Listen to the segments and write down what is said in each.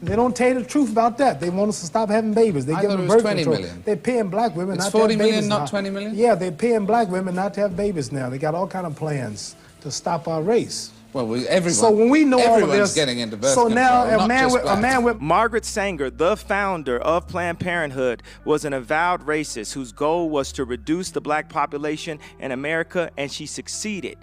They don't tell you the truth about that. They want us to stop having babies. They give them birth control. They're paying black women not to have babies. It's 40 million, now. not 20 million? Yeah, they're paying black women not to have babies now. They got all kind of plans to stop our race. Well, everyone. So when we know all of this, getting into birth so control, now a man with Margaret Sanger, the founder of Planned Parenthood, was an avowed racist whose goal was to reduce the black population in America, and she succeeded.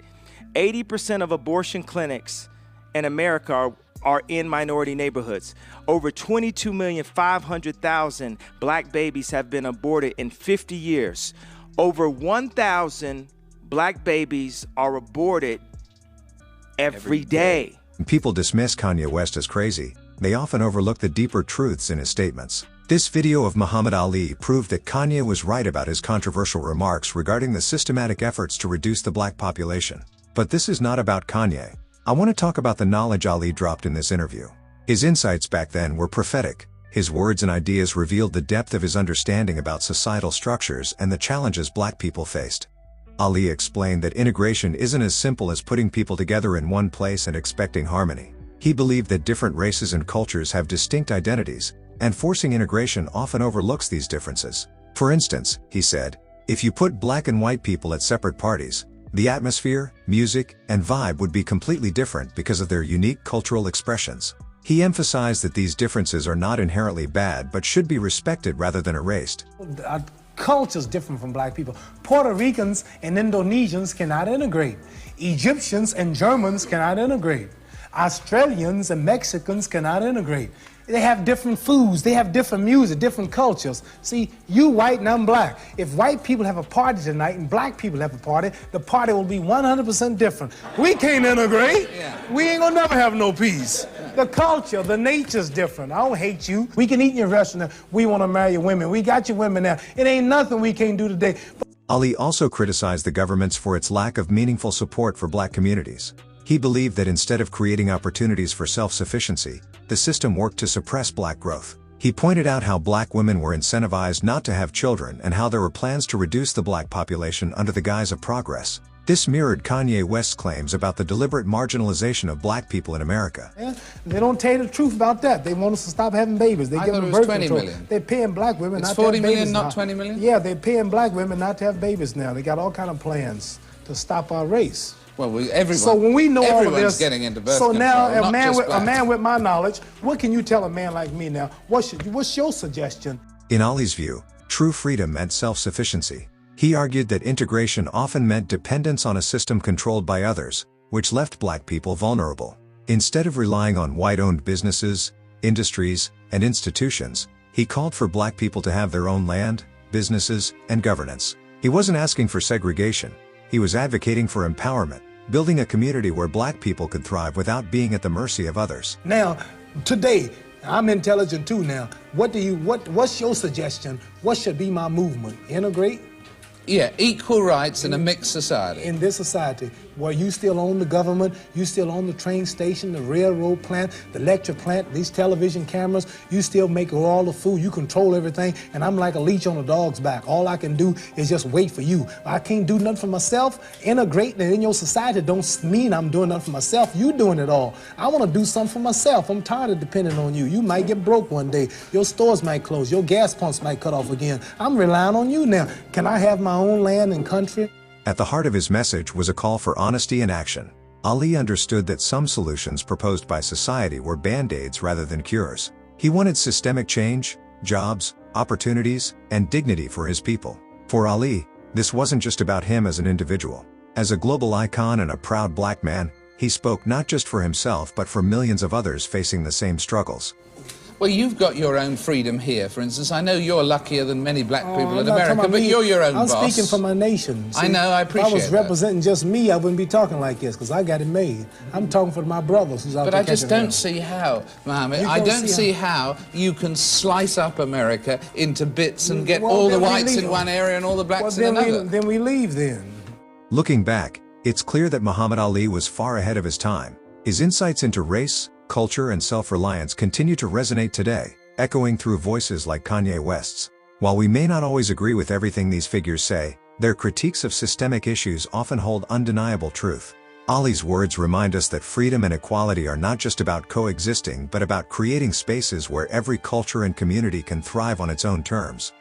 80% of abortion clinics in America are in minority neighborhoods. Over 22,500,000 black babies have been aborted in 50 years. Over 1,000 black babies are aborted every day. People dismiss Kanye West as crazy. They often overlook the deeper truths in his statements. This video of Muhammad Ali proved that Kanye was right about his controversial remarks regarding the systematic efforts to reduce the black population. But this is not about Kanye. I want to talk about the knowledge Ali dropped in this interview. His insights back then were prophetic. His words and ideas revealed the depth of his understanding about societal structures and the challenges black people faced. Ali explained that integration isn't as simple as putting people together in one place and expecting harmony. He believed that different races and cultures have distinct identities, and forcing integration often overlooks these differences. For instance, he said, if you put black and white people at separate parties, the atmosphere, music, and vibe would be completely different because of their unique cultural expressions. He emphasized that these differences are not inherently bad but should be respected rather than erased. our culture's different from black people. Puerto Ricans and Indonesians cannot integrate. Egyptians and Germans cannot integrate. Australians and Mexicans cannot integrate. They have different foods, they have different music, different cultures. See, you white and I'm black. If white people have a party tonight and black people have a party, the party will be 100% different. We can't integrate. We ain't gonna never have no peace. The culture, the nature's different. I don't hate you. We can eat in your restaurant. We want to marry your women. We got your women now. It ain't nothing we can't do today. Ali also criticized the governments for its lack of meaningful support for black communities. He believed that instead of creating opportunities for self-sufficiency, the system worked to suppress black growth. He pointed out how black women were incentivized not to have children and how there were plans to reduce the black population under the guise of progress. This mirrored Kanye West's claims about the deliberate marginalization of black people in America. They don't tell you the truth about that. They want us to stop having babies. They give them birth control. They're paying black women not to have babies. It's 40 million, not 20 million? Yeah, they're paying black women not to have babies now. They got all kind of plans to stop our race. Well, everyone. So when we know all of this, getting into birth so control, now a man with my knowledge, what can you tell a man like me now? What's your suggestion? In Ali's view, true freedom meant self-sufficiency. He argued that integration often meant dependence on a system controlled by others, which left black people vulnerable. Instead of relying on white-owned businesses, industries, and institutions, he called for black people to have their own land, businesses, and governance. He wasn't asking for segregation. He was advocating for empowerment, building a community where black people could thrive without being at the mercy of others. Now, today, I'm intelligent too now. What's your suggestion? What should be my movement? Integrate? Yeah, equal rights in a mixed society. In this society, where you still own the government, you still own the train station, the railroad plant, the electric plant, these television cameras, you still make all the food, you control everything, and I'm like a leech on a dog's back. All I can do is just wait for you. I can't do nothing for myself. Integrating in your society don't mean I'm doing nothing for myself. You doing it all. I want to do something for myself. I'm tired of depending on you. You might get broke one day. Your stores might close. Your gas pumps might cut off again. I'm relying on you now. Can I have my own land and country? At the heart of his message was a call for honesty and action. Ali understood that some solutions proposed by society were band-aids rather than cures. He wanted systemic change, jobs, opportunities, and dignity for his people. For Ali, this wasn't just about him as an individual. As a global icon and a proud black man, he spoke not just for himself but for millions of others facing the same struggles. Well, you've got your own freedom here, for instance. I know you're luckier than many black people in America, but you're your own boss. I'm speaking for my nation. See, I know, I appreciate that. If I was representing just me, I wouldn't be talking like this, because I got it made. I'm talking for my brothers who's out there. But I just don't see how, Mohammed, I don't see how you can slice up America into bits and get all the whites in one area and all the blacks in another. Then we leave then. Looking back, it's clear that Muhammad Ali was far ahead of his time. His insights into race, culture, and self-reliance continue to resonate today, echoing through voices like Kanye West's. While we may not always agree with everything these figures say, their critiques of systemic issues often hold undeniable truth. Ali's words remind us that freedom and equality are not just about coexisting but about creating spaces where every culture and community can thrive on its own terms.